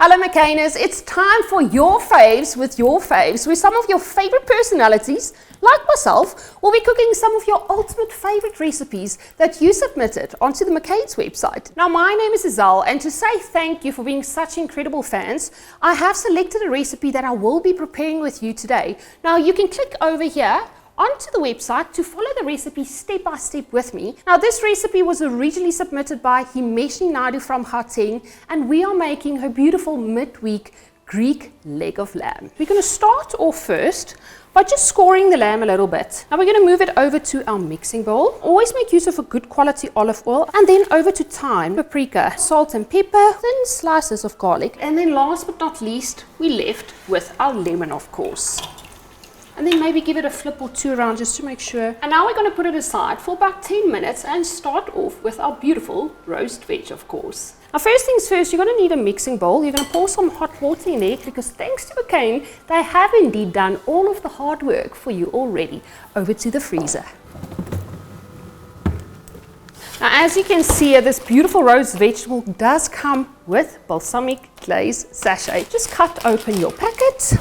Hello McCainers, it's time for your faves with your faves, where some of your favorite personalities, like myself, will be cooking some of your ultimate favorite recipes that you submitted onto the McCain's website. Now my name is Izal, and to say thank you for being such incredible fans, I have selected a recipe that I will be preparing with you today. Now you can click over here onto the website to follow the recipe step by step with me. Now this recipe was originally submitted by Himeshnee Naidoo from Gauteng, and we are making her beautiful midweek Dried leg of lamb. We're going to start off first by just scoring the lamb a little bit. Now we're going to move it over to our mixing bowl. Always make use of a good quality olive oil, and then over to thyme, paprika, salt and pepper, thin slices of garlic, and then last but not least, we left with our lemon, of course. And then maybe give it a flip or two around just to make sure. And now we're going to put it aside for about 10 minutes and start off with our beautiful roast veg, of course. Now first things first, you're going to need a mixing bowl. You're going to pour some hot water in there because thanks to McCain, they have indeed done all of the hard work for you already. Over to the freezer. Now as you can see, this beautiful roast vegetable does come with balsamic glaze sachet. Just cut open your packet,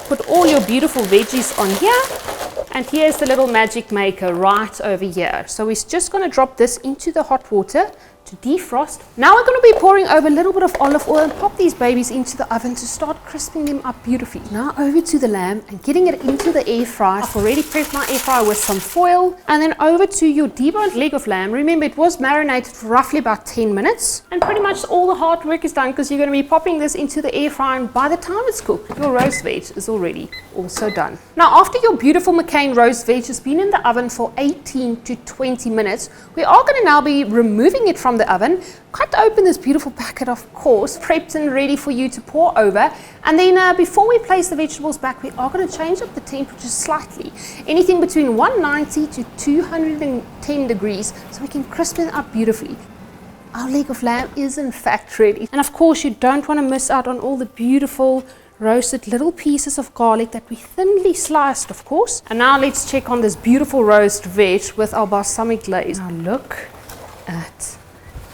put all your beautiful veggies on here, and here's the little magic maker right over here. So we're just going to drop this into the hot water to defrost. Now we're going to be pouring over a little bit of olive oil and pop these babies into the oven to start crisping them up beautifully. Now over to the lamb and getting it into the air fryer. I've already prepped my air fryer with some foil, and then over to your deboned leg of lamb. Remember, it was marinated for roughly about 10 minutes, and pretty much all the hard work is done because you're going to be popping this into the air fryer, and by the time it's cooked, your roast veg is already also done. Now after your beautiful McCain roast veg has been in the oven for 18 to 20 minutes, we are going to now be removing it from the oven. Cut open this beautiful packet, of course, prepped and ready for you to pour over. And then before we place the vegetables back, we are going to change up the temperature slightly, anything between 190 to 210 degrees, so we can crisp it up beautifully. Our leg of lamb is in fact ready. And of course, you don't want to miss out on all the beautiful roasted little pieces of garlic that we thinly sliced, of course. And now let's check on this beautiful roast veg with our balsamic glaze. Now look at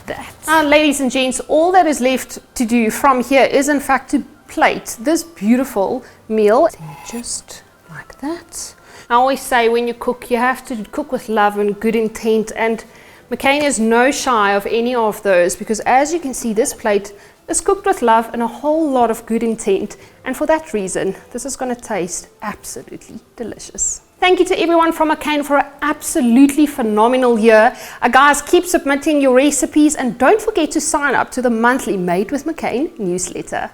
that. Now ladies and gents, all that is left to do from here is in fact to plate this beautiful meal. Just like that. I always say when you cook, you have to cook with love and good intent, and McCain is no shy of any of those, because as you can see, this plate is cooked with love and a whole lot of good intent, and for that reason this is going to taste absolutely delicious. Thank you to everyone from McCain for an absolutely phenomenal year. Guys, keep submitting your recipes, and don't forget to sign up to the monthly Made with McCain newsletter.